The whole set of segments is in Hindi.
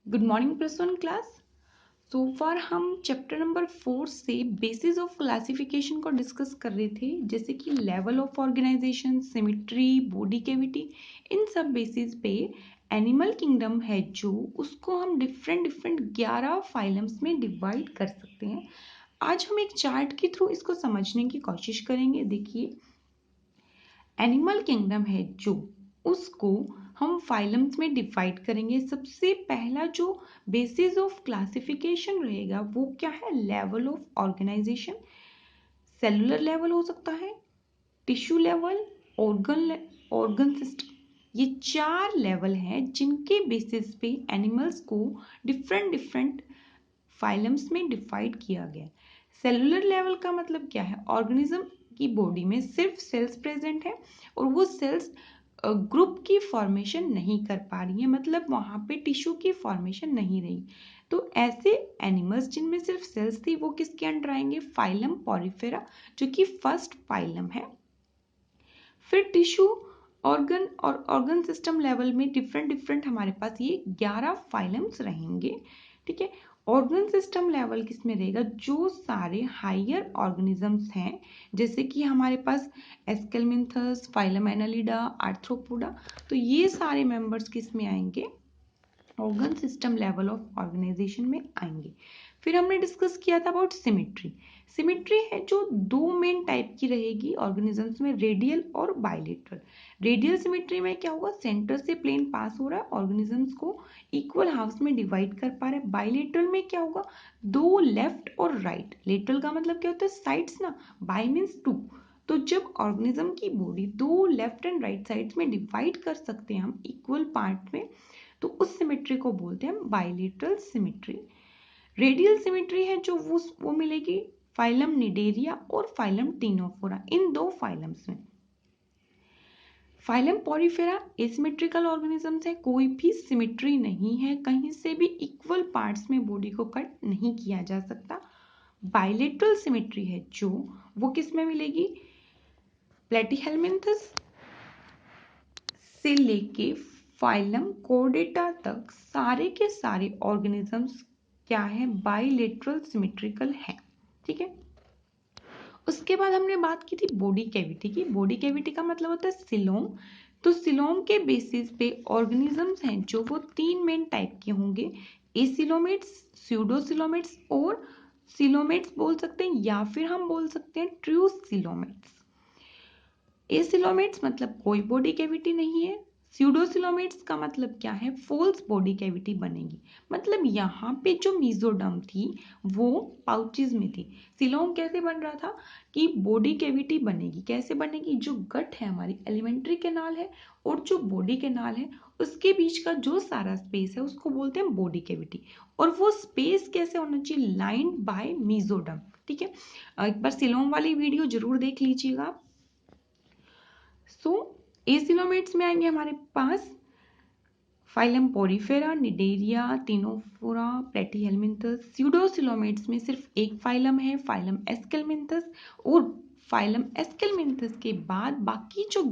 Good morning plus one class. So far हम चैप्टर नंबर 4 से बेसिस ऑफ क्लासिफिकेशन को डिस्कस कर रहे थे, जैसे कि level of organisation, symmetry, body cavity. इन सब बेसिस पे एनिमल किंगडम है जो उसको हम डिफरेंट 11 फाइलम्स में डिवाइड कर सकते हैं। आज हम एक चार्ट के थ्रू इसको समझने की कोशिश करेंगे। देखिए, एनिमल किंगडम है जो उसको हम फाइलम्स में डिवाइड करेंगे। सबसे पहला जो बेसिस ऑफ क्लासिफिकेशन रहेगा वो क्या है? Level of organisation. Cellular level हो सकता है, टिश्यू लेवल, ऑर्गन सिस्टम। ये 4 लेवल हैं जिनके बेसिस पे एनिमल्स को डिफरेंट फाइलम्स में डिवाइड किया गया। सेलुलर लेवल का मतलब क्या है? ऑर्गेनिज्म की बॉडी में सिर्फ सेल्स प्रेजेंट है और वो सेल्स ग्रुप की फॉर्मेशन नहीं कर पा रही है, मतलब वहां पे टिश्यू की फॉर्मेशन नहीं रही। तो ऐसे एनिमल्स जिनमें सिर्फ सेल्स थी वो किसके अंडर आएंगे? फाइलम पॉरीफेरा, जो कि फर्स्ट फाइलम है। फिर टिश्यू, ऑर्गन और ऑर्गन सिस्टम लेवल में डिफरेंट हमारे पास ये 11 फाइलम्स रहेंगे। ठीक है। ऑर्गन सिस्टम लेवल किस में रहेगा? जो सारे हायर ऑर्गेनिजम्स हैं, जैसे कि हमारे पास एस्केलमिंथस, फाइलम एनालिडा, आर्थ्रोपोडा, तो ये सारे मेंबर्स किस में आएंगे? Organ system level of organisation में आएंगे। फिर हमने डिस्कस किया था अबाउट सिमेट्री। सिमेट्री है जो दो मेन टाइप की रहेगी ऑर्गेनिजम्स में, रेडियल और बायलेटरल। रेडियल सिमेट्री में क्या होगा? सेंटर से प्लेन पास हो रहा है, ऑर्गेनिजम्स को इक्वल हाफ्स में डिवाइड कर पा रहे हैं। बायलेटरल में क्या होगा? दो लेफ्ट और राइट। लेटरल का मतलब क्या होता है? साइड्स ना, बाय मीन्स टू। तो जब ऑर्गेनिज्म की बॉडी दो लेफ्ट एंड राइट साइड्स में डिवाइड कर सकते हैं हम इक्वल पार्ट में, तो उस सिमेट्री को बोलते हैं बायलेटरल सिमेट्री। रेडियल सिमेट्री है जो वो मिलेगी फाइलम निडेरिया और फाइलम टीनोफोरा, इन दो फाइलम्स में। फाइलम पॉरीफेरा एसिमेट्रिकल ऑर्गेनिजम्स है, कोई भी सिमेट्री नहीं है, कहीं से भी इक्वल पार्ट्स में बॉडी को कट नहीं किया जा सकता। बायलेटरल सिमेट्री है जो वो किस में मिलेगी? प्लेटीहेलमिन्थस से लेके फाइलम कोर्डेटा तक सारे के सारे ऑर्गेनिजम्स क्या है? बाइलेटरल सिमेट्रिकल है। ठीक है। उसके बाद हमने बात की थी बॉडी कैविटी की। बॉडी कैविटी का मतलब होता है सिलोम। तो सिलोम के बेसिस पे ऑर्गेनिजम्स हैं जो वो 3 मेन टाइप के होंगे, एसिलोमेट्स, स्यूडोसिलोमेट्स और सिलोमेट्स बोल सकते हैं, या फिर हम बोल सकते हैं ट्रू सिलोमेट्स। एसिलोमेट्स मतलब कोई बॉडी कैविटी नहीं है। स्यूडोसिलोमेट्स का मतलब क्या है? फॉल्स बॉडी कैविटी बनेगी, मतलब यहाँ पे जो मीजोडर्म थी वो पाउचेज में थी। सिलोम कैसे बन रहा था कि बॉडी कैविटी बनेगी। कैसे बनेगी? जो गट है, हमारी एलिमेंट्री कैनाल है, और जो बॉडी कैनाल है उसके बीच का जो सारा स्पेस है उसको बोलते हैं बॉडी कैविटी। और वो स्पेस कैसे होना चाहिए? Lined by mesoderm. ठीक है। एक बार सिलोम वाली वीडियो जरूर देख लीजिएगा। सो एसिलोमेट्स में आएंगे हमारे पास phylum Porifera, Cnidaria, Ctenophora, Platyhelminthes. Pseudocoelomates में सिर्फ एक फाइलम है, फाइलम एस्केलमिन्थस, और फाइलम एस्केलमिन्थस के बाद बाकी जो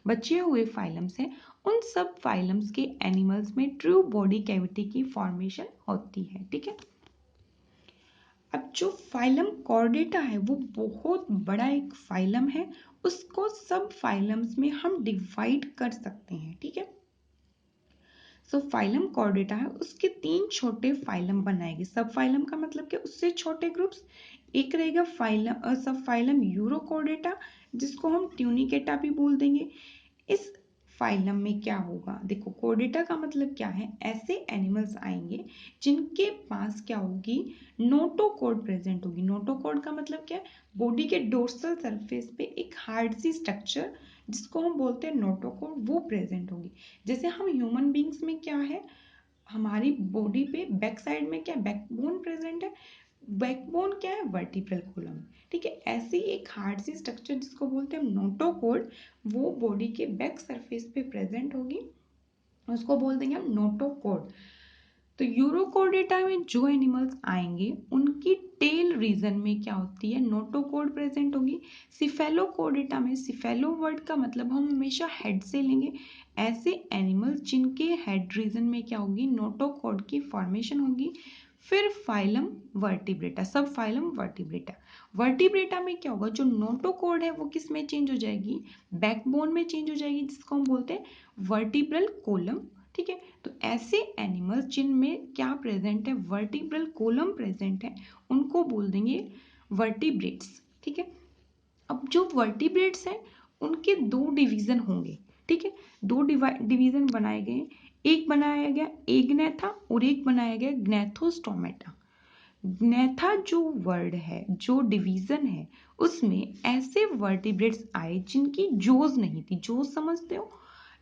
बचे हुए फाइलम्स हैं उन सब फाइलम्स के एनिमल्स में ट्रू बॉडी कैविटी की फॉर्मेशन होती है। ठीक है। अब जो फाइलम कॉर्डेटा है वो बहुत बड़ा एक फाइलम है, उसको सब फाइलम्स में हम डिवाइड कर सकते हैं। ठीक है। सो फाइलम कॉर्डेटा है, उसके 3 छोटे फाइलम बनाएंगे। सब फाइलम का मतलब क्या? उससे छोटे ग्रुप्स। एक रहेगा फाइलम सब फाइलम यूरोकॉर्डेटा, जिसको हम ट्यूनिकेटा भी बोल देंगे। इस फाइलम में क्या होगा? देखो, कोर्डेटा का मतलब क्या है? ऐसे एनिमल्स आएंगे जिनके पास क्या होगी? नोटोकॉर्ड प्रेजेंट होगी। नोटोकॉर्ड का मतलब क्या है? बॉडी के डोर्सल सरफेस पे एक हार्ड सी स्ट्रक्चर जिसको हम बोलते हैं नोटोकॉर्ड, वो प्रेजेंट होगी। जैसे हम ह्यूमन बींग्स में क्या है? हमारी बॉडी पे बैक साइड में क्या? बैकबोन प्रेजेंट है। बैकबोन क्या है? Vertebral column. ठीक है। ऐसी एक हार्ड सी स्ट्रक्चर जिसको बोलते हैं नोटोकॉर्ड, वो बॉडी के बैक सरफेस पे प्रेजेंट होगी, उसको बोल देंगे हम नोटोकॉर्ड। तो यूरोकोडेटा में जो एनिमल्स आएंगे उनकी टेल रीजन में क्या होती है, नोटोकोड प्रेजेंट होगी। सिफेलोकोडेटा में, सिफेलो वर्ड का मतलब हम हमेशा हेड से लेंगे, ऐसे एनिमल्स जिनके हेड रीजन में क्या होगी, नोटोकोड की फॉर्मेशन होगी। फिर फाइलम वर्टिब्रेटा, सब फाइलम वर्टिब्रेटा। वर्टिब्रेटा में क्या होगा, जो नोटोकोड है वो किस में चेंज हो जाएगी, बैकबोन में चेंज हो जाएगी, जिसको हम बोलते हैं वर्टिब्रल कोलम। ठीक है, तो ऐसे एनिमल्स जिनमें क्या प्रेजेंट है, वर्टिब्रल कोलम प्रेजेंट है, उनको बोल देंगे वर्टिब्रेट्स। ठीक है, अब जो वर्टिब्रेट्स हैं उनके दो डिवीजन होंगे। ठीक है, दो डिवीजन बनाए गए, एक बनाया गया एग्नेथा और एक बनाया गया ग्नेथोस्टोमेटा। ग्नेथा जो वर्ड है, जो डिवीजन है, उसमें ऐसे वर्टिब्रेट्स आए जिनकी जोज नहीं थी। जोज समझते हो,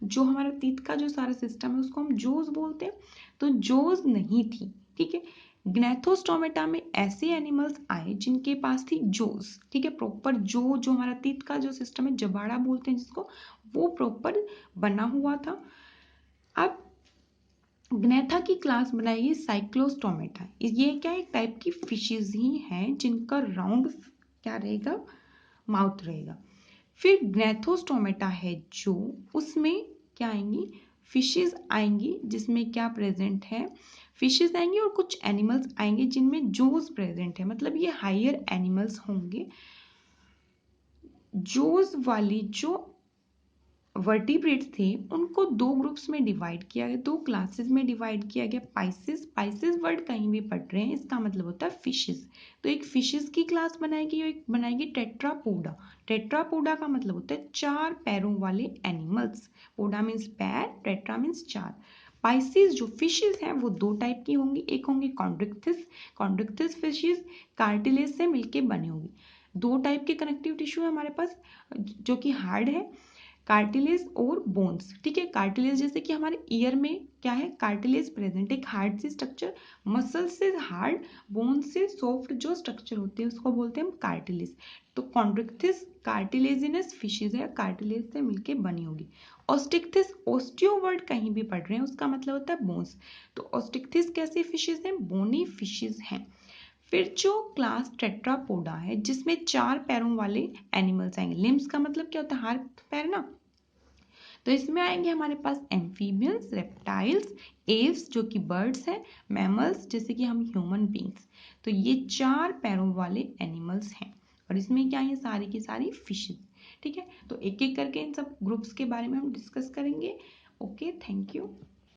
जो हमारा तीत का जो सारा सिस्टम है उसको हम जोज बोलते हैं, तो जोज नहीं थी। ठीक है, ग्नेथोस्टोमेटा में ऐसे एनिमल्स आए जिनके पास थी जोज। ठीक है, प्रॉपर जो हमारा तीत का जो सिस्टम है, जबाड़ा बोलते हैं जिसको, वो प्रॉपर बना हुआ था। अब ग्नेथा की क्लास बनाई साइक्लोस्टोमेटा। ये क्या, एक टाइप की फिशेज ही हैं जिनका राउंड क्या रहेगा, माउथ रहेगा। फिर ग्नेथोस्टोमेटा है जो, उसमें क्या आएंगी, फिशेज आएंगी, जिसमें क्या प्रेजेंट है, फिशेज आएंगी और कुछ एनिमल्स आएंगे जिनमें जोज प्रेजेंट है, मतलब ये हायर एनिमल्स होंगे। जोज वाली जो वर्टिब्रेट्स थे उनको दो ग्रुप्स में डिवाइड किया गया, दो क्लासेस में डिवाइड किया गया। पाइसेस, पाइसेस वर्ड कहीं भी पढ़ रहे हैं, इसका मतलब होता है फिशेस। तो एक फिशेस की क्लास बनाएगी और एक बनाएगी टेट्रापोडा। टेट्रापोडा का मतलब होता है चार पैरों वाले एनिमल्स। पोडा मीन्स पैर, टेट्रा मीन्स चार। पाइसेस जो फिशेस हैं वो दो टाइप की होंगी, एक होंगी कॉन्ड्रिक्थिस। कॉन्ड्रिक्थिस फिशेस कार्टिलेज से मिलके बनी होगी। दो टाइप के कनेक्टिव टिश्यू है हमारे पास, जो कि हार्ड है, कार्टिलेज और बोन्स। ठीक है, कार्टिलेज जैसे कि हमारे ईयर में क्या है, कार्टिलेज प्रेजेंट, एक हार्ड से स्ट्रक्चर, मसल से हार्ड, बोन से सॉफ्ट जो स्ट्रक्चर होते हैं उसको बोलते हैं हम कार्टिलेज। तो कॉन्ड्रिक्थिस कार्टिलेजिनस फिशेज है, कार्टिलेज से मिलके बनी होगी। ऑस्टिक्थिस, ऑस्टियो वर्ड कहीं भी पढ़ रहे हैं, उसका मतलब होता है बोन्स। तो ऑस्टिक्थिस कैसे फिशेज हैं, बोनी फिशेज हैं। फिर जो क्लास टेट्रापोडा है जिसमें चार पैरों वाले एनिमल्स आएंगे, लिम्स का मतलब क्या होता है, हाथ पैर ना, तो इसमें आएंगे हमारे पास एम्फीबियंस, रेप्टाइल्स, एव्स जो कि बर्ड्स हैं, मैमल्स जैसे कि हम ह्यूमन बींग्स। तो ये चार पैरों वाले एनिमल्स हैं और इसमें क्या है, सारी की सारी फिशेज। ठीक है, तो एक एक करके इन सब ग्रुप्स के बारे में हम डिस्कस करेंगे। Okay, thank you.